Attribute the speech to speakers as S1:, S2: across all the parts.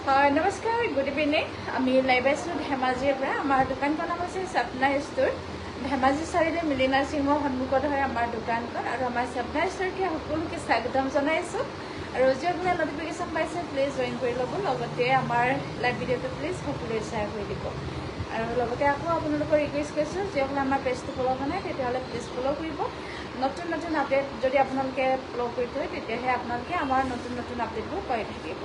S1: নমস্কাৰ good evening আমি live আছোঁ ধেমাজিৰ পৰা আমাৰ দোকানখন নাম আছে সপনা ষ্ট'ৰ ধেমাজি চাৰিআলি মিলি নাৰ্ছিঙৰ সন্মুখত হয় আমাৰ দোকানখন আৰু আমাৰ সপনা ষ্ট'ৰকে সকলোকে স্বাগতম জনাইছোঁ আৰু যিসকলে নটিফিকেশ্যন পাইছে প্লিজ জইন কৰি ল'ব লগতে আমাৰ লাইভ ভিডিঅ'টো প্লিজ সকলোৱে শ্বেয়াৰ কৰি দিব আৰু লগতে আকৌ আপোনালোকৰ ৰিকুৱেষ্ট কৰিছোঁ যিসকলে আমাৰ পেজটো ফ'ল' কৰা নাই তেতিয়াহ'লে প্লিজ ফ'ল' কৰিব নতুন নতুন আপডেট যদি আপোনালোকে ফ'ল' কৰি থয় তেতিয়াহে আপোনালোকে আমাৰ নতুন নতুন আপডেটবোৰ পাই থাকিব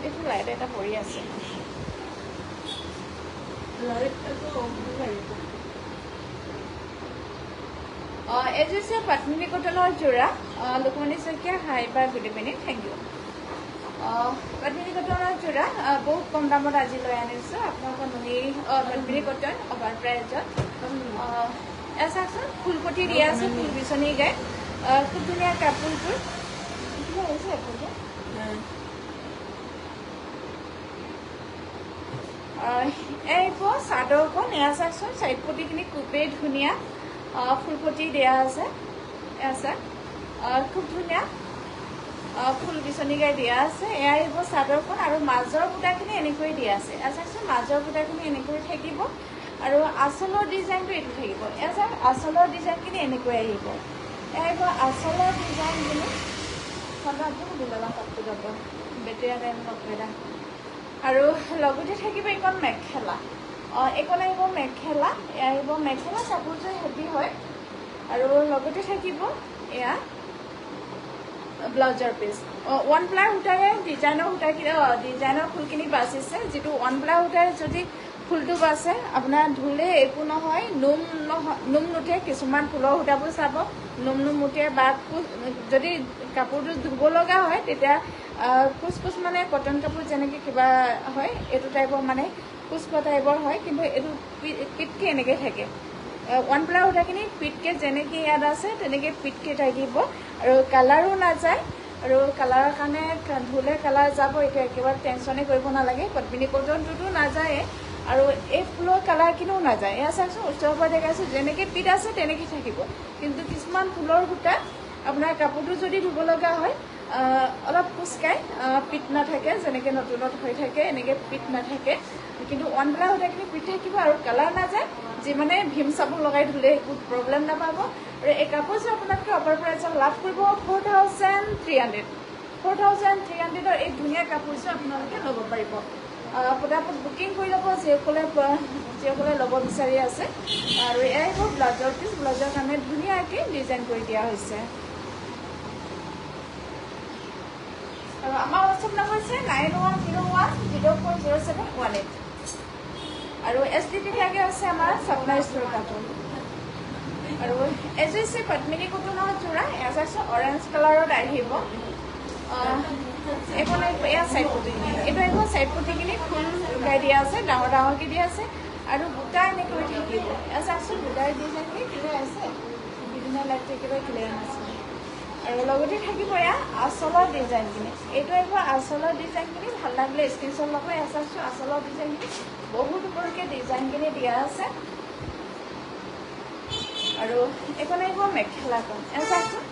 S1: এইটো লাইট এটা পৰি আছে এইটো হৈছে পাটমিনী কটনৰ যোৰা Lokamani Saikia hi bye good evening thank you Patmini কটনৰ যোৰা বহুত কম দামত আজি লৈ আনিছোঁ আপোনালোকৰ নুনি পাটমিনী কটন অভাৰ প্ৰাইজত এয়া চাওকচোন ফুলপটি দিয়া আছে ফুল বিচনী গাই খুব ধুনীয়া কাপোৰবোৰ এইবোৰ চাদৰখন এয়া চাওকচোন চাইড পটিখিনি খুবেই ধুনীয়া ফুলপটি দিয়া আছে এয়া চাওক খুব ধুনীয়া ফুল বিচনী গাই দিয়া আছে এয়া এইবোৰ চাদৰখন আৰু মাজৰ বুটাখিনি এনেকৈ দিয়া আছে এয়া চাওকচোন মাজৰ বুটাখিনি এনেকৈ থাকিব আৰু আঁচলৰ ডিজাইনটো এইটো থাকিব এয়া চাওক আঁচলৰ ডিজাইনখিনি এনেকৈ আহিব এয়া এইবোৰ আঁচলৰ ডিজাইনখিনি বেটেৰীয়া টাইম নকৰা আৰু লগতে থাকিব এইখন মেখেলা এইখন আহিব মেখেলা এয়া আহিব মেখেলা কাপোৰযোৰ হেভি হয় আৰু লগতে থাকিব এয়া ব্লাউজৰ পিচ ওৱান প্লাই সূতাৰে ডিজাইনৰ ফুলখিনি বাচিছে যিটো ওৱান প্লাই সূতাৰে যদি ফুলটো বাচে আপোনাৰ ধুলে একো নহয় নোম নুঠে কিছুমান ফুলৰ সূতাবোৰ চাব নোম নুঠে বা যদি কাপোৰটো ধুব লগা হয় তেতিয়া কোচ মানে কটন কাপোৰ যেনেকৈ কিবা হয় এইটো টাইপৰ মানে কোচকোৱা টাইপৰ হয় কিন্তু এইটো পিটকৈ এনেকৈ থাকে ওৱান প্লাই সূতাখিনি পিটকৈ যেনেকৈ ইয়াত আছে তেনেকৈ পিটকৈ থাকিব আৰু কালাৰো নাযায় আৰু কালাৰৰ কাৰণে ধুলে কালাৰ যাব এইটো একেবাৰে টেনশ্যনে কৰিব নালাগে পদ্মিনী কটনটোতো নাযায়ে আৰু এই ফুলৰ কালাৰখিনিও নাযায় এয়া চাওকচোন ওচৰৰ পৰা দেখাইছোঁ যেনেকৈ পিট আছে তেনেকৈ থাকিব কিন্তু কিছুমান ফুলৰ সূতা আপোনাৰ কাপোৰটো যদি ধুব লগা হয় অলপ কোচকাই পিট নাথাকে যেনেকৈ নতুনত হৈ থাকে এনেকৈ পিট নাথাকে কিন্তু ওৱান প্লাই সূতাখিনি পিট থাকিব আৰু কালাৰ নাযায় যিমানে ভীম চাবোন লগাই ধুলে একো প্ৰব্লেম নাপাব আৰু এই কাপোৰযোৰ আপোনালোকে অফাৰ প্ৰাইজত লাভ কৰিব 4,300 এই ধুনীয়া কাপোৰযোৰ আপোনালোকে ল'ব পাৰিব পটাপট বুকিং কৰি ল'ব যিসকলে ল'ব বিচাৰি আছে আৰু এয়াই হ'ব ব্লাউজৰ পিচ ব্লাউজৰ কাৰণে ধুনীয়াকৈ ডিজাইন কৰি দিয়া হৈছে আৰু আমাৰ হোৱাটছএপ নম্বৰ হৈছে 9101040718 আৰু STD টেগে আছে আমাৰ সপনা ষ্ট'ৰ কাপোৰ আৰু এযোৰ হৈছে পদ্মিনী কটনৰ যোৰা এয়া চাইছোঁ অৰেঞ্জ কালাৰত আহিব এইখন এয়া চাইড পটিখিনি এইটো আহিব চাইড পটিখিনি ফুল লগাই দিয়া আছে ডাঙৰ ডাঙৰকৈ দিয়া আছে আৰু বুটা এনেকৈ থাকিব এয়া চাওকচোন বুটাৰ ডিজাইনখিনি ক্লিয়াৰ আছে বিভিন্ন লাইট একেবাৰে ক্লিয়াৰ নাছিলে আৰু লগতে থাকিব এয়া আঁচলৰ ডিজাইনখিনি এইটো আহিব আঁচলৰ ডিজাইনখিনি ভাল লাগিলে স্ক্ৰীনশ্বট ল'ব এয়া চাওকচোন আঁচলৰ ডিজাইনখিনি বহুত ওপৰকৈ ডিজাইনখিনি দিয়া আছে আৰু এইখন আহিব মেখেলাখন এয়া চাওকচোন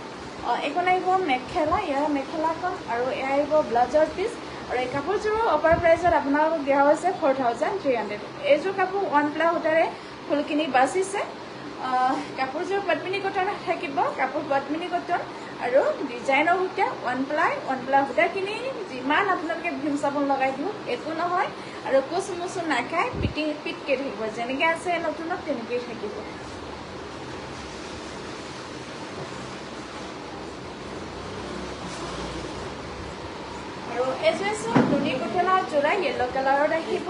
S1: এইখন আহিব মেখেলা ইয়াৰ মেখেলাখন আৰু এয়া আহিব ব্লাউজৰ পিচ আৰু এই কাপোৰযোৰৰ অফাৰ প্ৰাইজত আপোনালোকক দিয়া হৈছে 4,300 এইযোৰ কাপোৰ ওৱান প্লাই সূতাৰে ফুলখিনি বাচিছে কাপোৰযোৰ পদ্মিনী কটন থাকিব কাপোৰ পদ্মিনী কটন আৰু ডিজাইনৰ সূতা ওৱান প্লাই সূতাখিনি যিমান আপোনালোকে ভীম চাবোন লগাই দিওঁ একো নহয় আৰু কোচ মোচো নাখায় পিটকৈ থাকিব যেনেকৈ আছে নতুনত তেনেকৈয়ে থাকিব আৰু এযোৰ আছে নুনি কটনৰ যোৰা য়েল্ল' কালাৰত আহিব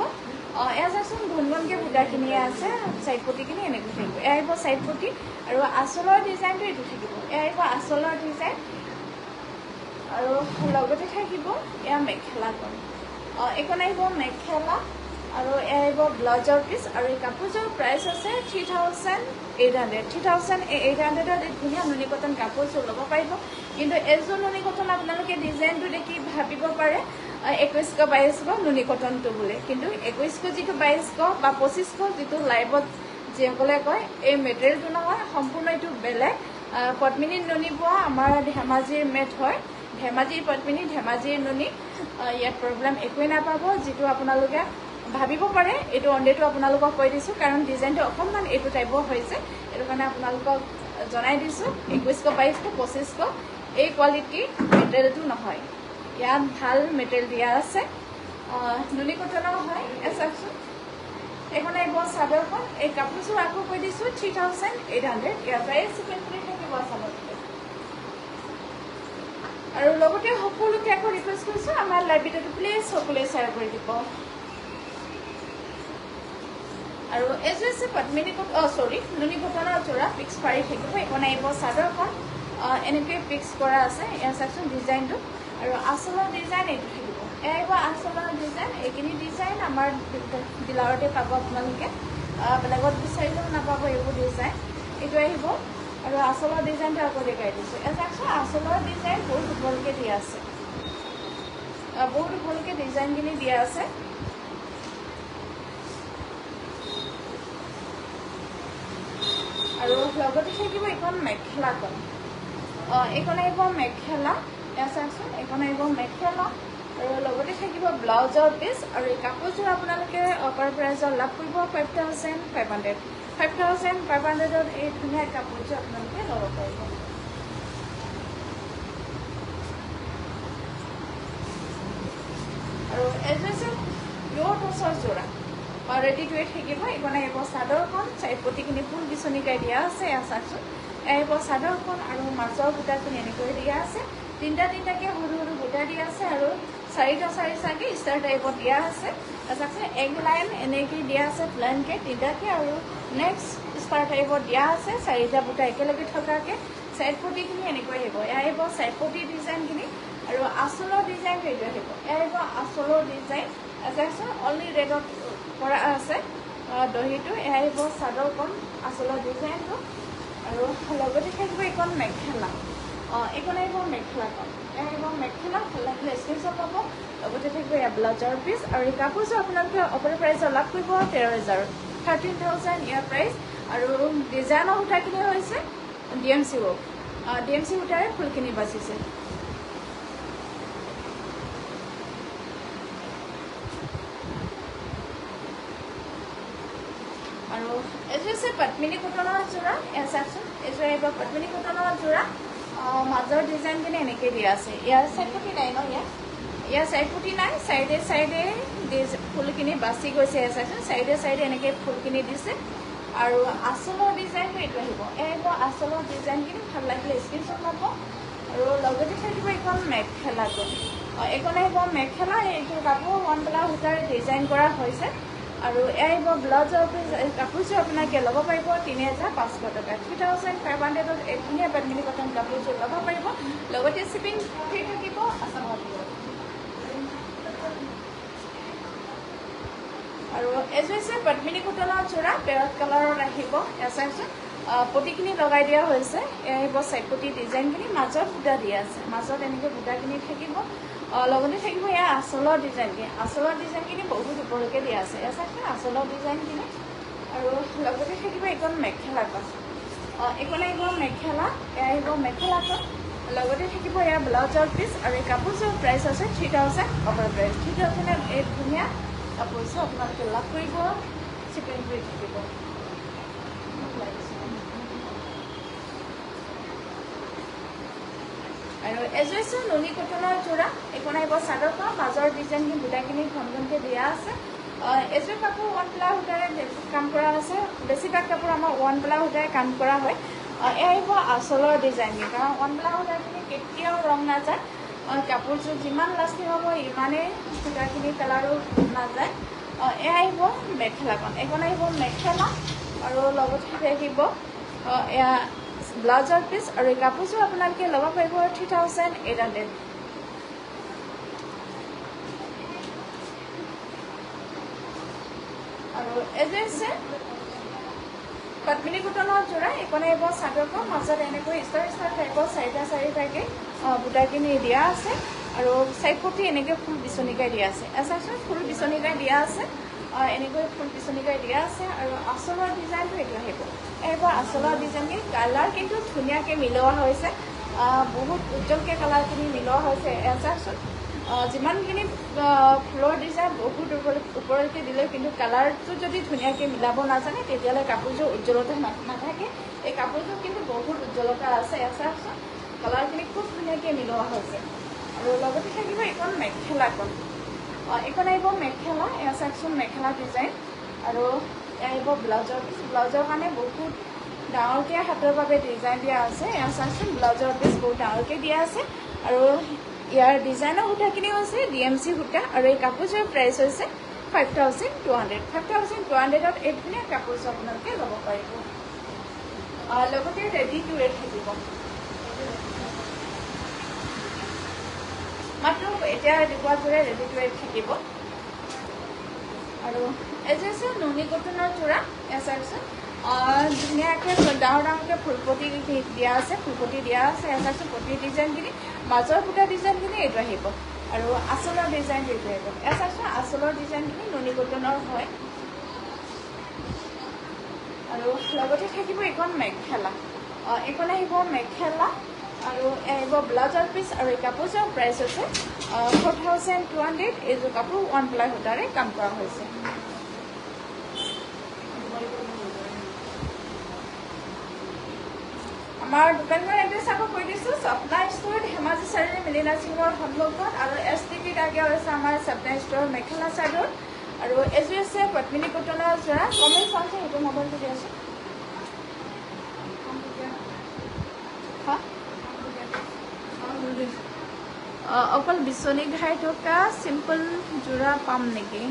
S1: এয়া চাচোন ঘূণঘূণকৈ বুটাখিনি আছে চাইড পটিখিনি এনেকৈ থাকিব এয়া আহিব চাইড পটি আৰু আঁচলৰ ডিজাইনটো এইটো থাকিব এয়া আহিব আঁচলৰ ডিজাইন আৰু লগতে থাকিব এয়া মেখেলাখন এইখন আহিব মেখেলা আৰু এয়া আহিব ব্লাউজৰ পিচ আৰু এই কাপোৰযোৰ প্ৰাইচ আছে 3,800 এই ধুনীয়া নুনি কটন কাপোৰযোৰ ল'ব পাৰিব কিন্তু এযোৰ নুনি কটন আপোনালোকে ডিজাইনটো দেখি ভাবিব পাৰে 2100-2200 নুনি কটনটো বোলে কিন্তু 2100 যিটো 2200 বা 2500 যিটো লাইভত যিসকলে কয় এই মেটেৰিয়েলটো নহয় সম্পূৰ্ণ এইটো বেলেগ পদ্মিনীৰ নুনি বোৱা আমাৰ ধেমাজিৰ মেট হয় ধেমাজিৰ পদ্মিনী ধেমাজিৰ নুনি ইয়াত প্ৰব্লেম একোৱেই নাপাব যিটো আপোনালোকে ভাবিব পাৰে এইটো অনডেটো আপোনালোকক কৈ দিছোঁ কাৰণ ডিজাইনটো অকণমান এইটো টাইপৰ হৈছে এইটো কাৰণে আপোনালোকক জনাই দিছোঁ 2100 2200 2500 এই কোৱালিটিৰ মেটেৰিয়েলটো নহয় ইয়াত ভাল মেটেৰিয়েল দিয়া আছে নুনি কটনৰ হয় চাওকচোন এখন আহিব চাদৰখন এই কাপোৰযোৰ আকৌ কৈ দিছোঁ 3800 ইয়াৰ প্ৰাইচ চিপেণ্ড কৰি থাকিব চাদৰটো আৰু লগতে সকলোকে আকৌ ৰিকুৱেষ্ট কৰিছোঁ আমাৰ লাইভ ভিডিঅ'টো প্লিজ সকলোৱে শ্বেয়াৰ কৰি দিব আৰু এযোৰ আছে পদ্মিনী নুনি কটনৰ যোৰা ফিক্স পাৰি থাকিব এখন আহিব চাদৰখন এনেকৈ ফিক্স কৰা আছে ইয়াৰ চাওকচোন ডিজাইনটো আৰু আচলৰ ডিজাইন এইটো থাকিব এয়া আহিব আচলৰ ডিজাইন এইখিনি ডিজাইন আমাৰ ডিলাৰতে পাব আপোনালোকে বেলেগত বিচাৰিলেও নাপাব এইবোৰ ডিজাইন এইটো আহিব আৰু আচলৰ ডিজাইনটো আকৌ দেখাই দিছোঁ এয়া চাওকচোন আচলৰ ডিজাইন বহুত ভালকৈ দিয়া আছে বহুত ভালকৈ ডিজাইনখিনি দিয়া আছে আৰু লগতে থাকিব এইখন মেখেলাখন এইখন আহিব মেখেলা এয়া চাওকচোন এইখন আহিব মেখেলা আৰু লগতে থাকিব ব্লাউজৰ পিচ আৰু এই কাপোৰযোৰ আপোনালোকে অফাৰ প্ৰাইজত লাভ কৰিব 5500 5500ত এই ধুনীয়া কাপোৰযোৰ আপোনালোকে ল'ব পাৰিব আৰু এযোৰ আছে পিয়ৰ টচৰ যোৰা ৰেডি টু থাকিব এইখন আহিব চাদৰখন চাইপতিখিনি ফুল বিচনীকাই দিয়া আছে এয়া চাওকচোন আহিব চাদৰখন আৰু মাজৰ বুটাখিনি এনেকৈ দিয়া আছে তিনিটাকৈ সৰু সৰু বুটা দিয়া আছে আৰু চাৰিটাকৈ ষ্টাৰ টাইপত দিয়া আছে চাওকচোন এগ লাইন এনেকৈ দিয়া আছে প্লেনকৈ তিনিটাকৈ আৰু নেক্সট ষ্টাৰ টাইপত দিয়া আছে চাৰিটা বুটা একেলগে থকাকৈ চাইড পটিখিনি এনেকৈ আহিব এয়া আহিব চাইড পটি ডিজাইনখিনি আৰু আচলৰ ডিজাইনটো এইটো আহিব এয়া আহিব আচলৰ ডিজাইন চাওকচোন অনলি ৰেডত কৰা আছে দহিটো এয়া আহিব চাদৰখন আচলৰ ডিজাইনটো আৰু লগতে থাকিব এইখন মেখেলা এইখন আহিব মেখেলাখন এয়া আহিব মেখেলা ভাল লাগিলে স্ক্ৰীনশ্বট পাব লগতে থাকিব এয়া ব্লাউজৰ পিচ আৰু এই কাপোৰযোৰ আপোনালোকে অফাৰ প্ৰাইজত লাভ কৰিব 13000 13000 ইয়াৰ প্ৰাইচ আৰু ডিজাইনৰ সূতাখিনি হৈছে DMC ৱৰ্ক DMC সূতাৰে ফুলখিনি বাচিছে আৰু এযোৰ আছে পদ্মিনী কটনৰ যোৰা এয়া চাওকচোন এযোৰ আহিব পদ্মিনী কটনৰ যোৰা মাজৰ ডিজাইনখিনি এনেকৈ দিয়া আছে ইয়াৰ চাইড পটি নাই ন ইয়াৰ চাইড পটি নাই চাইডে ফুলখিনি বাচি গৈছে এয়া চাওকচোন চাইডে এনেকৈ ফুলখিনি দিছে আৰু আচলৰ ডিজাইনটো এইটো আহিব আহিব আচলৰ ডিজাইনখিনি ভাল লাগিলে স্ক্ৰীনশ্বট ল'ব আৰু লগতে থাকিব এইখন মেখেলাটো এইখন আহিব মেখেলা এইটো কাপোৰ ওৱানবেলা সূতাৰে ডিজাইন কৰা হৈছে আৰু এয়া আহিব ব্লাউজৰ কাপোৰযোৰ আপোনালোকে ল'ব পাৰিব 3500 টকা 3500ত এই ধুনীয়া পদ্মিনী কটন কাপোৰযোৰ ল'ব পাৰিব লগতে শ্বিপিং ফ্ৰী থাকিব আছামত আৰু এযোৰ আছে পদ্মিনী কটনৰ যোৰা পেৰট কালাৰত আহিব এয়া চাওকচোন পটিখিনি লগাই দিয়া হৈছে এয়া আহিব চাইড পটি ডিজাইনখিনি মাজত বুটা দিয়া আছে মাজত এনেকৈ বুটাখিনি থাকিব লগতে থাকিব এয়া আচলৰ ডিজাইনখিনি বহুত ওপৰলৈকে দিয়া আছে এয়া চাওকচোন আচলৰ ডিজাইনখিনি আৰু লগতে থাকিব এইখন মেখেলাখন এইখন আহিব মেখেলা এয়া আহিব মেখেলাখন লগতে থাকিব এয়া ব্লাউজৰ পিচ আৰু এই কাপোৰযোৰ প্ৰাইচ আছে 3000 অফাৰ প্ৰাইচ 3000ত এই ধুনীয়া কাপোৰযোৰ আপোনালোকে লাভ কৰিব চিপেন কৰি থাকিব আৰু এযোৰ আছে নুনি কটনৰ যোৰা এইখন আহিব চাদৰখন মাজৰ ডিজাইনখিনি বুটাখিনি ঘনঘনকৈ দিয়া আছে এযোৰ কাপোৰ ওৱানপ্লা সূতাৰে কাম কৰা আছে বেছিভাগ কাপোৰ আমাৰ ওৱানপ্লা সূতাৰে কাম কৰা হয় এয়া আহিব আচলৰ ডিজাইনখিনি কাৰণ ওৱানপ্লা সূতাখিনি কেতিয়াও ৰং নাযায় কাপোৰযোৰ যিমান লাষ্টিং হ'ব ইমানেই সূতাখিনি কালাৰো নাযায় এয়া আহিব মেখেলাখন এইখন আহিব মেখেলা আৰু লগতে থাকিব এয়া ব্লাউজৰ পিচ আৰু এই কাপোৰযোৰ আপোনালোকে ল'ব পাৰিব 3800 আৰু এযোৰ আছে পদ্মিনী কটনৰ যোৰা এইখন আহিব চাদৰখন মাজত এনেকৈ ষ্টাৰ টাইপৰ চাৰিটাকৈ বুটাখিনি দিয়া আছে আৰু চাইড পটি এনেকৈ ফুল বিচনীকাই দিয়া আছে চাওকচোন ফুল বিচনীকাই দিয়া আছে এনেকৈ ফুল বিচনীকাই দিয়া আছে আৰু আঁচলৰ ডিজাইনটো এইটো আহিব এইবাৰ আঁচলৰ ডিজাইনখিনি কালাৰ কিন্তু ধুনীয়াকৈ মিলোৱা হৈছে বহুত উজ্জ্বলকৈ কালাৰখিনি মিলোৱা হৈছে এয়া চাওকচোন যিমানখিনি ফুলৰ ডিজাইন বহুত ওপৰলৈকে দিলেও কিন্তু কালাৰটো যদি ধুনীয়াকৈ মিলাব নাজানে তেতিয়াহ'লে কাপোৰযোৰ উজ্জ্বলতা নাথাকে এই কাপোৰযোৰ কিন্তু বহুত উজ্জ্বলতা আছে এয়া চাওকচোন কালাৰখিনি খুব ধুনীয়াকৈ মিলোৱা হৈছে আৰু লগতে থাকিব এইখন মেখেলাখন এইখন আহিব মেখেলা এয়া চাওকচোন মেখেলা ডিজাইন আৰু আহিব ব্লাউজৰ পিচ ব্লাউজৰ কাৰণে বহুত ডাঙৰকৈ হাতৰ বাবে ডিজাইন দিয়া আছে এয়া চাওকচোন ব্লাউজৰ পিচ বহুত ডাঙৰকৈ দিয়া আছে আৰু ইয়াৰ ডিজাইনৰ সূতাখিনি হৈছে DMC সূতা আৰু এই কাপোৰযোৰৰ প্ৰাইচ হৈছে 5200 5200ত এই ধুনীয়া কাপোৰযোৰ আপোনালোকে ল'ব পাৰিব লগতে ৰেডি টু ৱেৰ থাকিব মাত্ৰ এতিয়া দেখুৱাযোৰে ৰেডি টু ৱেৰ থাকিব আৰু এযোৰ আছে নুনি কটনৰ যোৰা এয়া চাওকচোন ধুনীয়াকৈ ডাঙৰকৈ ফুলপটি দিয়া আছে ফুলপটি দিয়া আছে এয়া চাওকচোন পটি ডিজাইনখিনি মাজৰ ফুটা ডিজাইনখিনি এইটো আহিব আৰু আঁচলৰ ডিজাইনটো এইটো আহিব এয়া চাওকচোন আঁচলৰ ডিজাইনখিনি নুনি কটনৰ হয় আৰু লগতে থাকিব এইখন মেখেলা এইখন আহিব মেখেলা আৰু আহিব ব্লাউজৰ পিচ আৰু এই কাপোৰযোৰৰ প্ৰাইচ হৈছে 4200 এইযোৰ কাপোৰ ওৱান প্লাই সূতাৰে কাম কৰা হৈছে আমাৰ দোকানখনৰ এড্ৰেছ আকৌ কৈ দিছোঁ স্বপ্না ষ্ট'ৰ ধেমাজি চাৰিআলি মিলিনা সিঙৰ সন্মুখত আৰু STPত আগে হৈছে আমাৰ স্বপ্না ষ্ট'ৰ মেখেলা চাদৰ আৰু এযোৰ আছে পদ্মিনী কটনৰ যোৰা কমেই চাওঁছে সেইটো মোবাইলটো দি আছোঁ অকল বিচনী ঘাই থকা চিম্পল যোৰা পাম নেকি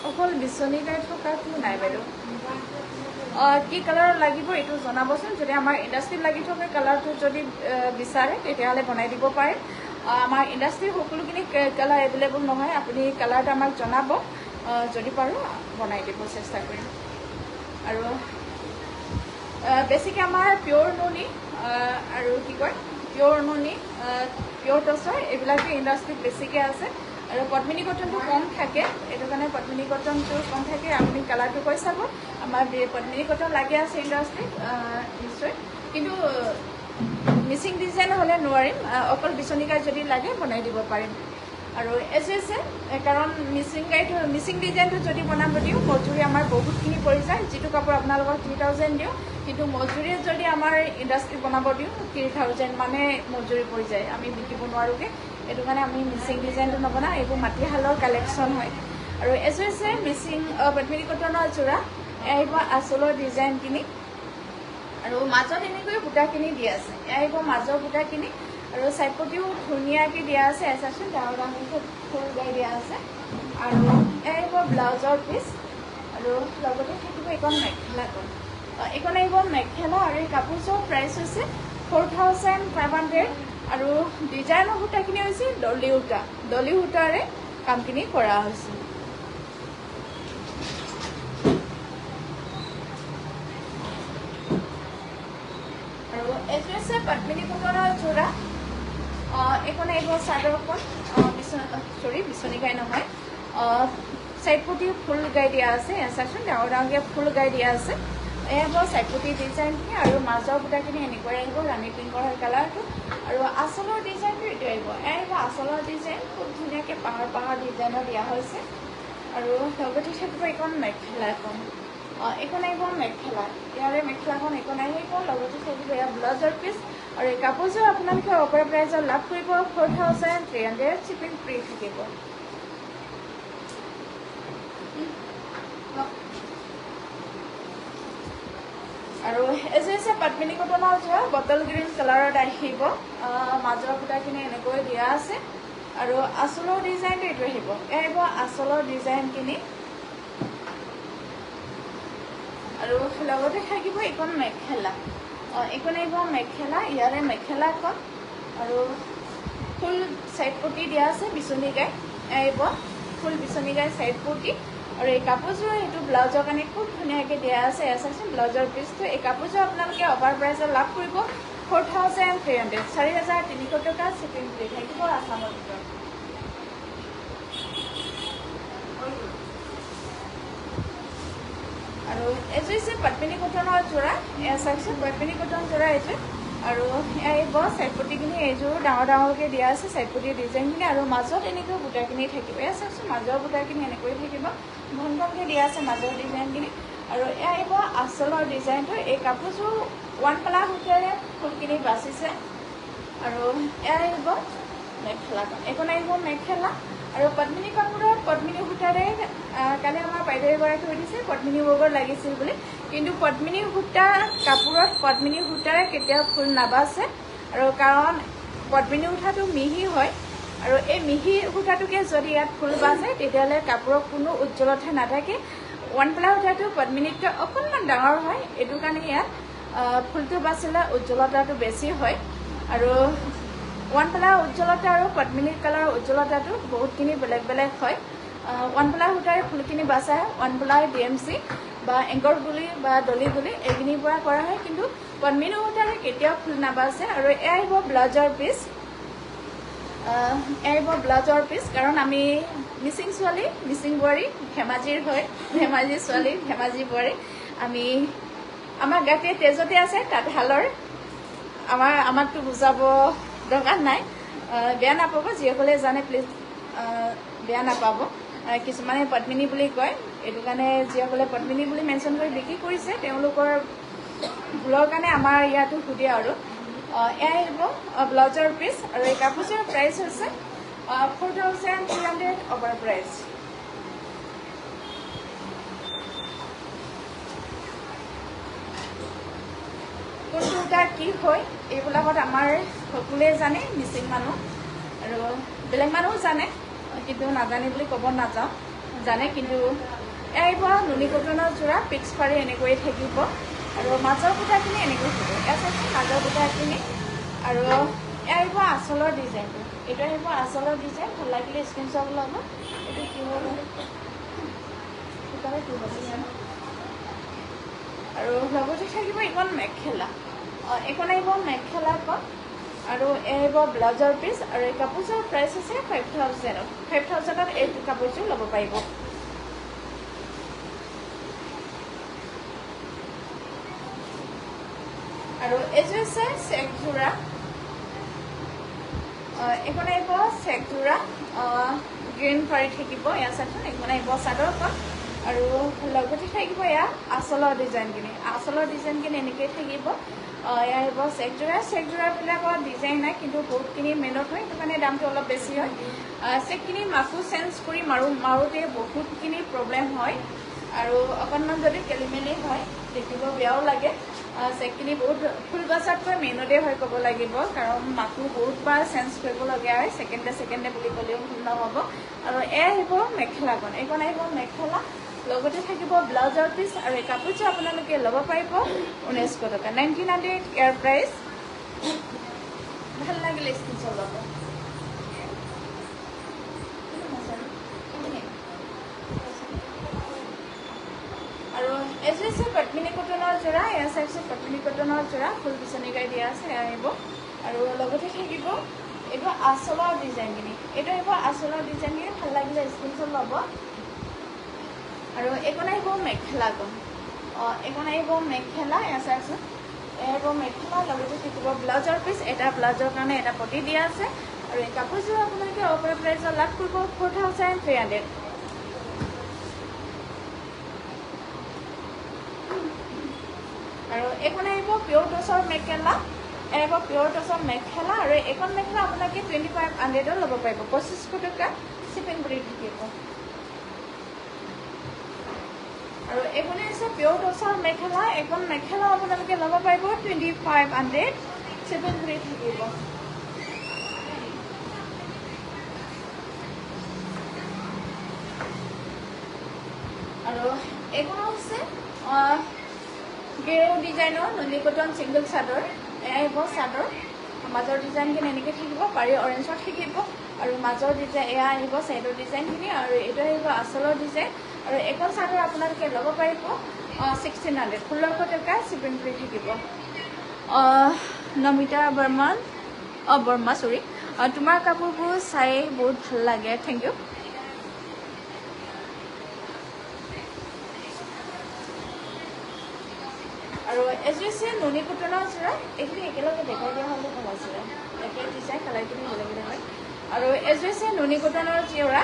S1: অকল বিচনী ঘাই থকাটো নাই বাইদেউ কি কালাৰ লাগিব এইটো জনাবচোন যদি আমাৰ ইণ্ডাষ্ট্ৰীত লাগি থকা কালাৰটো যদি বিচাৰে তেতিয়াহ'লে বনাই দিব পাৰিম আমাৰ ইণ্ডাষ্ট্ৰীৰ সকলোখিনি কালাৰ এভেইলেবল নহয় আপুনি কালাৰটো আমাক জনাব যদি পাৰোঁ বনাই দিব চেষ্টা কৰিম আৰু বেছিকৈ আমাৰ পিয়'ৰ নুনি আৰু কি কয় পিয়'ৰ নুনি পিয়'ৰ টচৰ এইবিলাকে ইণ্ডাষ্ট্ৰীত বেছিকৈ আছে আৰু পদ্মিনী কটনটো কম থাকে এইটো কাৰণে পদ্মিনী কটনটো কম থাকে আপুনি কালাৰটো কৈ চাব আমাৰ পদ্মিনী কটন লাগি আছে ইণ্ডাষ্ট্ৰীত নিশ্চয় কিন্তু মিচিং ডিজাইন হ'লে নোৱাৰিম অকল বিচনীকাই যদি লাগে বনাই দিব পাৰিম আৰু আছে কাৰণ মিচিং ডিজাইনটো যদি বনাব দিওঁ মজুৰি আমাৰ বহুতখিনি পৰি যায় যিটো কাপোৰ আপোনালোকক 3000 দিওঁ কিন্তু মজুৰিয়ে যদি আমাৰ ইণ্ডাষ্ট্ৰীত বনাব দিওঁ 3000 মানে মজুৰি পৰি যায় আমি বিকিব নোৱাৰোঁগৈ এইটো কাৰণে আমি মিচিং ডিজাইনটো নবনাওঁ এইবোৰ মাটিশালৰ কালেকশ্যন হয় আৰু এযোৰ আছে মিচিং পদ্মিনী কটনৰ যোৰা আহিব আঁচলৰ ডিজাইনখিনি আৰু মাজত এনেকৈ সূতাখিনি দিয়া আছে আহিব মাজৰ সূতাখিনি আৰু চাইপতিও ধুনীয়াকৈ দিয়া আছে চাচোন ডাঙৰ ডাঙৰকৈ ফুল গাই দিয়া আছে আৰু আহিব ব্লাউজৰ পিচ আৰু লগতে থাকিব এইখন মেখেলাখন এইখন আহিব মেখেলা আৰু এই কাপোৰযোৰৰ প্ৰাইচ হৈছে 4500 আৰু ডিজাইনৰ সূতাখিনি হৈছে ডলি সূতাৰে কামখিনি কৰা হৈছে আৰু এইটো আছে পদ্মিনী কটনৰ যোৰা এইখন আহিব চাদৰখন বিচনী গাই নহয় চাইডপতি ফুল গাই দিয়া আছে চাচোন ডাঙৰ ডাঙৰকৈ ফুল গাই দিয়া আছে এয়া হ'ব চাইডপতি ডিজাইনখিনি আৰু মাজৰ বুটাখিনি এনেকৈ আহিব ৰাণী পিংকৰ কালাৰটো আৰু আঁচলৰ ডিজাইনটো এইটো আহিব আহিব আঁচলৰ ডিজাইন খুব ধুনীয়াকৈ পাহাৰ ডিজাইনৰ দিয়া হৈছে আৰু লগতে থাকিব এইখন মেখেলাখন এইখন আহিব মেখেলা ইয়াৰে মেখেলাখন এইখন আহিব লগতে থাকিব এয়া ব্লাউজৰ পিচ আৰু এই কাপোৰযোৰ আপোনালোকে অফাৰ প্ৰাইজত লাভ কৰিব 4300 শ্বিপিং ফ্ৰী থাকিব আৰু এযোৰ আছে পদ্মিনী কটনৰ যোৰা বটল গ্ৰীণ কালাৰত আহিব মাজৰ ফুটাখিনি এনেকৈ দিয়া আছে আৰু আঁচলৰ ডিজাইনটো এইটো আহিব আহিব আঁচলৰ ডিজাইনখিনি আৰু লগতে থাকিব এইখন মেখেলা এইখন আহিব মেখেলা ইয়াৰে মেখেলাখন আৰু ফুল চাইড পটি দিয়া আছে বিচনী গাই আহিব ফুল বিচনী গাই চাইড পটি আৰু এই কাপোৰযোৰ এইটো ব্লাউজৰ কাৰণে খুব ধুনীয়াকৈ দিয়া আছে চাচোন ব্লাউজৰ পিচটো এই কাপোৰযোৰ আপোনালোকে অফাৰ প্ৰাইজত লাভ কৰিব 4300 4300 টকা শ্বিপিং ফ্ৰী থাকিব আছামৰ ভিতৰত আৰু এইযোৰ হৈছে পদ্মিনী কটনৰ যোৰা এয়া চাইছে পদ্মিনী কটন যোৰা এইযোৰ আৰু আহিব চাইপতিখিনি এইযোৰ ডাঙৰকৈ দিয়া আছে চাইপতি ডিজাইনখিনি আৰু মাজত এনেকৈ বুটাখিনি থাকিব এয়া চাইছোঁ মাজৰ বুটাখিনি এনেকৈ থাকিব ঘন ঘনকৈ দিয়া আছে মাজৰ ডিজাইনখিনি আৰু এয়া আহিব আঁচলৰ ডিজাইনটো এই কাপোৰযোৰ ওৱান প্লা সূতাৰে ফুলখিনি বাচিছে আৰু এয়া আহিব মেখেলাখন এইখন আহিব মেখেলা আৰু পদ্মিনী কাপোৰত পদ্মিনী সূতাৰে কালি আমাৰ বাইদেউ এগৰাকী সুধিছে পদ্মিনী ৱৰ্কৰ লাগিছিল বুলি কিন্তু পদ্মিনী সূতা কাপোৰত পদ্মিনী সূতাৰে কেতিয়াও ফুল নাবাচে আৰু কাৰণ পদ্মিনী সূতাটো মিহি হয় আৰু এই মিহি সূতাটোকে যদি ইয়াত ফুল বাচে তেতিয়াহ'লে কাপোৰৰ কোনো উজ্জ্বলতা নাথাকে ওৱান প্লা সূতাটো পদ্মিনীতকৈ অকণমান ডাঙৰ হয় এইটো কাৰণে ইয়াত ফুলটো বাচিলে উজ্জ্বলতাটো বেছি হয় আৰু ওৱান প্লা উজ্জ্বলতা আৰু পদ্মিনী কালাৰৰ উজ্জ্বলতাটো বহুতখিনি বেলেগ বেলেগ হয় ওৱান প্লা সূতাৰে ফুলখিনি বাচা হয় ওৱান প্লাই DMC বা এংকৰ গুলি বা দলি গুলি এইখিনিৰ পৰা কৰা হয় কিন্তু পদ্মিনী সূতাৰে কেতিয়াও ফুল নাবাচে আৰু এয়া আহিব ব্লাউজৰ পিচ আহিব ব্লাউজৰ পিচ কাৰণ আমি মিচিং ছোৱালী মিচিং বোৱাৰী ধেমাজিৰ হয় ধেমাজিৰ ছোৱালী ধেমাজি বোৱাৰী আমি আমাৰ গাতে তেজতে আছে তাঁতশালৰ আমাকতো বুজাব দৰকাৰ নাই বেয়া নাপাব যিসকলে জানে প্লিজ বেয়া নাপাব কিছুমানে পদ্মিনী বুলি কয় এইটো কাৰণে যিসকলে পদ্মিনী বুলি মেনশ্যন কৰি বিক্ৰী কৰিছে তেওঁলোকৰ ভুলৰ কাৰণে আমাৰ ইয়াতো সুধে আৰু এয়া আহিব ব্লাউজৰ পিচ আৰু এই কাপোৰযোৰৰ প্ৰাইচ হৈছে 4,300 অভাৰ প্ৰাইচ কোনটো সূতা কি হয় এইবিলাকত আমাৰ সকলোৱে জানে মিচিং মানুহ আৰু বেলেগ মানুহো জানে কিন্তু নাজানে বুলি ক'ব নাযাওঁ জানে কিন্তু আহিব নুনি কটনৰ যোৰা পিক্স পাৰি এনেকৈয়ে থাকিব আৰু মাজৰ সূতাখিনি এনেকৈ থাকিব এয়া চাইছোঁ মাজৰ সূতাখিনি আৰু এয়া আহিব আঁচলৰ ডিজাইনটো এইটো আহিব আঁচলৰ ডিজাইন ভাল লাগিলে স্ক্ৰীনশ্বট ল'ব এইটো কি হ'ব সূতাৰে কি হ'ব আৰু লগতে থাকিব এইখন মেখেলা এইখন আহিব মেখেলাখন আৰু আহিব ব্লাউজৰ পিচ আৰু এই কাপোৰযোৰ প্ৰাইচ হৈছে 5,000 এই কাপোৰযোৰ ল'ব পাৰিব আৰু এইযোৰ হৈছে চেকযোৰা এইখন আহিব চেকযোৰা গ্ৰীণ পাৰি থাকিব এয়া চাইছোঁ এইখন আহিব চাদৰখন আৰু লগতে থাকিব এয়া আঁচলৰ ডিজাইনখিনি এনেকৈ থাকিব এয়া আহিব চেকযোৰাবিলাকৰ ডিজাইন নাই কিন্তু বহুতখিনি মেহনত হয় সেইটো কাৰণে দামটো অলপ বেছি হয় চেকখিনি মাথো চেঞ্জ কৰি মাৰোঁতে বহুতখিনি প্ৰব্লেম হয় আৰু অকণমান যদি খেলিমেলি হয় দেখিব বেয়াও লাগে চেকখিনি বহুত ফুল বাচাতকৈ মেইনতে হয় ক'ব লাগিব কাৰণ মাথো বহুতবাৰ চেঞ্জ কৰিবলগীয়া হয় ছেকেণ্ডে বুলি ক'লেও ভুল নহ'ব আৰু এয়া আহিব মেখেলাখন এইখন আহিব মেখেলা লগতে থাকিব ব্লাউজৰ পিচ আৰু এই কাপোৰযোৰ আপোনালোকে ল'ব পাৰিব 1900 টকা 1900 ইয়াৰ প্ৰাইচ ভাল লাগিলে স্ক্ৰীনশ্বট ল'ব আৰু এইযোৰ হৈছে পদ্মিনী কটনৰ যোৰা এয়া চাইছোঁ পদ্মিনী কটনৰ যোৰা ফুল বিচনী গাই দিয়া আছে এয়া আহিব আৰু লগতে থাকিব এইটো আঁচলৰ ডিজাইনখিনি এইটো আহিব আঁচলৰ ডিজাইনখিনি ভাল লাগিলে স্ক্ৰীনশ্বট ল'ব আৰু এইখন আহিব মেখেলাখন এইখন আহিব মেখেলা এয়া চাইছোঁ এয়া আহিব মেখেলা লগতে থাকিব ব্লাউজৰ পিচ এটা ব্লাউজৰ কাৰণে এটা পটি দিয়া আছে আৰু এই কাপোৰযোৰ আপোনালোকে অফাৰ প্ৰাইচত লাভ কৰিব 4,300 আৰু এইখন আহিব পিয়ৰ টচৰ মেখেলা আহিব পিয়ৰ টচৰ মেখেলা আৰু এইখন মেখেলা আপোনালোকে 2,500 ল'ব পাৰিব 2,500 টকা শ্বিপিং কৰি থাকিব আৰু এইখনে হৈছে পিয়ৰ টচৰ মেখেলা এইখন মেখেলা আপোনালোকে ল'ব পাৰিব 2,500 শ্বিপিং কৰি থাকিব আৰু এইখন হৈছে গেৰু ডিজাইনৰ নুনি কটন ছিংগল চাদৰ এয়া আহিব চাদৰ মাজৰ ডিজাইনখিনি এনেকৈ থাকিব পাৰি অৰেঞ্জত থাকিব আৰু মাজৰ ডিজাইন এয়া আহিব চাইডৰ ডিজাইনখিনি আৰু এইটো আহিব আঁচলৰ ডিজাইন আৰু এইখন চাদৰ আপোনালোকে ল'ব পাৰিব 1,600 1600 টকা শ্বিপিং কৰি থাকিব নমিতা বৰ্মা চৰি তোমাৰ কাপোৰবোৰ চাই বহুত ভাল লাগে থেংক ইউ আৰু এজুচি নুনি কটনৰ যোৰা এইখিনি একেলগে দেখাই দিয়া হ'লে ভাল আছিলে একে ডিজাইন কালাৰখিনি বেলেগ বেলেগ হয় আৰু এজুচি নুনি কটনৰ যোৰা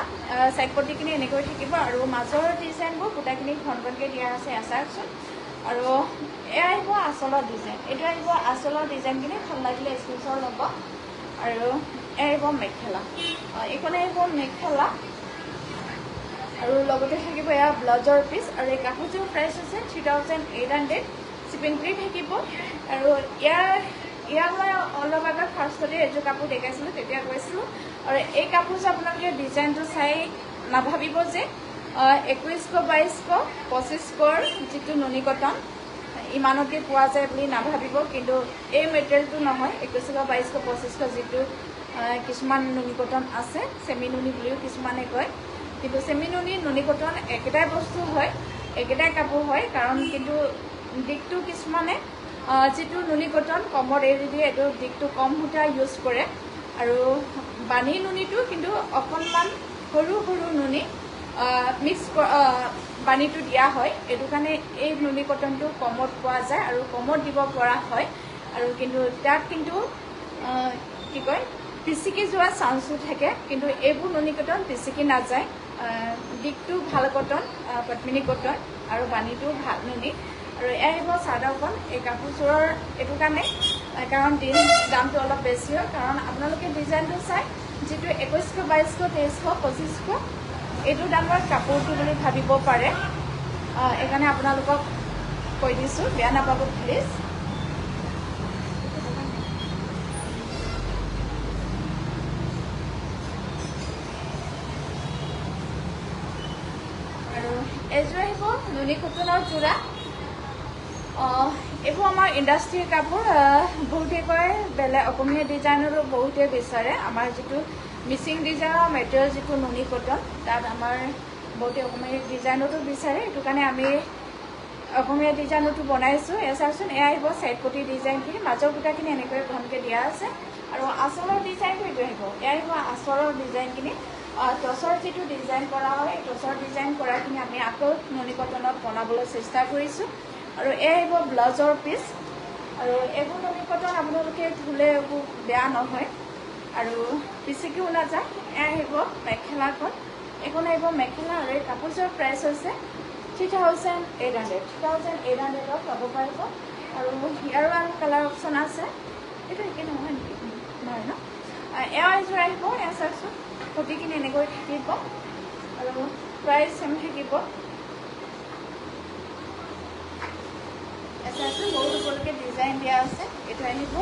S1: চাইড পটিখিনি এনেকৈ থাকিব আৰু মাজৰ ডিজাইনবোৰ বুটাখিনি ঘন ঘনকৈ দিয়া আছে চাওকচোন আৰু এয়া আহিব আচলৰ ডিজাইন এইটো আহিব আচলৰ ডিজাইনখিনি ভাল লাগিলে স্ক্ৰীনশ্বট ল'ব আৰু এয়া আহিব মেখেলা এইখন আহিব মেখেলা আৰু লগতে থাকিব এয়া ব্লাউজৰ পিচ আৰু এই কাপোৰযোৰ প্ৰাইচ আছে 3800 শিপিং ফ্ৰী থাকিব আৰু ইয়াৰ মই অলপ আগত ফাৰ্ষ্টতে এযোৰ কাপোৰ দেখাইছিলোঁ তেতিয়া কৈছিলোঁ আৰু এই কাপোৰযোৰ আপোনালোকে ডিজাইনটো চাই নাভাবিব যে 2100 2200 2500 যিটো নুনি কটন ইমানতে পোৱা যায় বুলি নাভাবিব কিন্তু এই মেটেৰিয়েলটো নহয় 2100 2200 2500 যিটো কিছুমান নুনি কটন আছে চেমি নুনি বুলিও কিছুমানে কয় কিন্তু চেমি নুনি কটন একেটাই বস্তু হয় একেটাই কাপোৰ হয় কাৰণ কিন্তু দিকটো কিছুমানে যিটো নুনি কটন কমত এৰি দিয়ে এইটো দিকটো কম সূতা ইউজ কৰে আৰু বাণী নুনিটো কিন্তু অকণমান সৰু সৰু নুনি মিক্স বাণীটো দিয়া হয় এইটো কাৰণে এই নুনি কটনটো কমত পোৱা যায় আৰু কমত দিব পৰা হয় আৰু কিন্তু তাত কিন্তু কি কয় পিচিকি যোৱা চান্সটো থাকে কিন্তু এইবোৰ নুনি কটন পিচিকি নাযায় দিকটো ভাল কটন পদ্মিনী কটন আৰু বাণীটো ভাল নুনি আৰু এয়া আহিব চাদৰখন এই কাপোৰযোৰৰ এইটো কাৰণে কাৰণ দামটো অলপ বেছি হয় কাৰণ আপোনালোকে ডিজাইনটো চাই যিটো 2100 2200 2300 2500 এইটো দামৰ কাপোৰটো বুলি ভাবিব পাৰে এইকাৰণে আপোনালোকক কৈ দিছোঁ বেয়া নাপাব প্লিজ আৰু এযোৰ আহিব নুনি কটনৰ যোৰা এইবোৰ আমাৰ ইণ্ডাষ্ট্ৰিৰ কাপোৰ বহুতে কয় বেলেগ অসমীয়া ডিজাইনৰো বহুতে বিচাৰে আমাৰ যিটো মিচিং ডিজাইনৰ মেটেৰিয়েল যিটো নুনি কটন তাত আমাৰ বহুতে অসমীয়া ডিজাইনতো বিচাৰে এইটো কাৰণে আমি অসমীয়া ডিজাইনতো বনাইছোঁ এয়া চাওকচোন এয়া আহিব চাইড পটি ডিজাইনখিনি মাজৰ বুটাখিনি এনেকৈ ঘনকৈ দিয়া আছে আৰু আচলৰ ডিজাইনটো এইটো আহিব এয়া আহিব আচলৰ ডিজাইনখিনি টচৰ যিটো ডিজাইন কৰা হয় টচৰ ডিজাইন কৰাখিনি আমি আকৌ নুনি কটনত বনাবলৈ চেষ্টা কৰিছোঁ আৰু এয়া আহিব ব্লাউজৰ পিচ আৰু এইবোৰ নুনি কটন আপোনালোকে ধুলে এইবোৰ বেয়া নহয় আৰু পিচিকিও নাযায় এয়া আহিব মেখেলাখন এইখন আহিব মেখেলা আৰু এই কাপোৰযোৰৰ প্ৰাইচ হৈছে 3800 পাব পাৰিব আৰু ইয়াৰো আৰু কালাৰ অপশ্যন আছে এইটো একে নহয় নেকি নহয় ন এয়া এযোৰ আহিব এয়া চাওকচোন কুৰ্তিখিনি এনেকৈ থাকিব আৰু প্ৰাইচ চেম থাকিব চাওকচোন বহুত ওপৰলৈকে ডিজাইন দিয়া আছে এইটো আহিব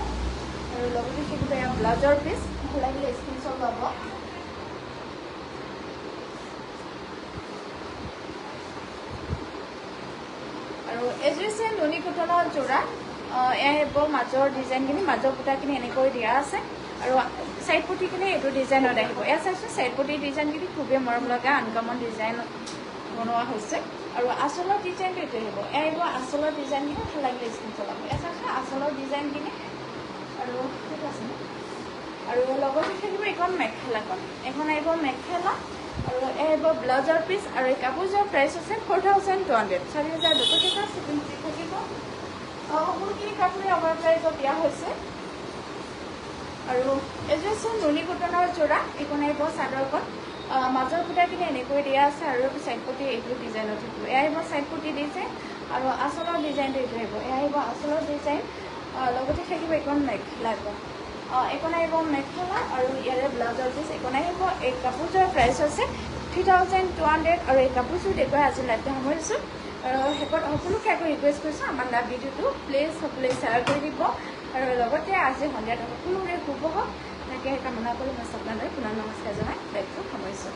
S1: আৰু লগতে থাকিব এয়া ব্লাউজৰ পিচ ভাল লাগিলে স্ক্ৰীনশ্বট ল'ব আৰু এযোৰ হৈছে নুনি কটনৰ যোৰা এয়া আহিব মাজৰ ডিজাইনখিনি মাজৰ বুটাখিনি এনেকৈ দিয়া আছে আৰু চাইড পটিখিনি এইটো ডিজাইনত আহিব এয়া চাইছোঁ চাইড পটি ডিজাইনখিনি খুবেই মৰম লগা আনকমন ডিজাইন বনোৱা হৈছে আৰু আচলৰ ডিজাইনটো এইটো আহিব এয়া আহিব আচলৰ ডিজাইনখিনি ভাল লাগিলে স্ক্ৰীনশ্বট ল'ব এয়া চাইছোঁ আচলৰ ডিজাইনখিনি আৰু সেইটো আছে আৰু লগতে থাকিব এইখন মেখেলাখন এখন আহিব মেখেলা আৰু এয়া আহিব ব্লাউজৰ পিচ আৰু এই কাপোৰযোৰৰ প্ৰাইচ আছে 4200 4200 টকা শিপিং ফ্ৰী থাকিব সকলোখিনি কাপোৰে আমাৰ প্ৰাইজত দিয়া হৈছে আৰু এযোৰ হৈছে নুনি কটনৰ যোৰা এইখন আহিব চাদৰখন মাজৰ ফুটাখিনি এনেকৈ দিয়া আছে আৰু চাইড পটি এইটো ডিজাইনত থাকিব এয়া আহিব চাইড পটি ডিজাইন আৰু আচলৰ ডিজাইনটো এইটো আহিব এয়া আহিব আচলৰ ডিজাইন লগতে থাকিব এইখন মেখেলাখন এইখন আহিব মেখেলা আৰু ইয়াৰে ব্লাউজৰ পিচ এইখন আহিব এই কাপোৰযোৰৰ প্ৰাইচ হৈছে 3200 আৰু এই কাপোৰযোৰ দেখুৱাই আজি লাইভটো সামৰিছোঁ আৰু শেষত সকলোকে আকৌ ৰিকুৱেষ্ট কৰিছোঁ আমাৰ লাভ ভিডিঅ'টো প্লিজ সকলোৱে শ্বেয়াৰ কৰি দিব আৰু লগতে আজি সন্ধিয়াত সকলোৰে শুভ হওক তাকে কামনা কৰি মই আপোনালৈ পুনৰ নমস্কাৰ জনাই লাইভটো সামৰিছোঁ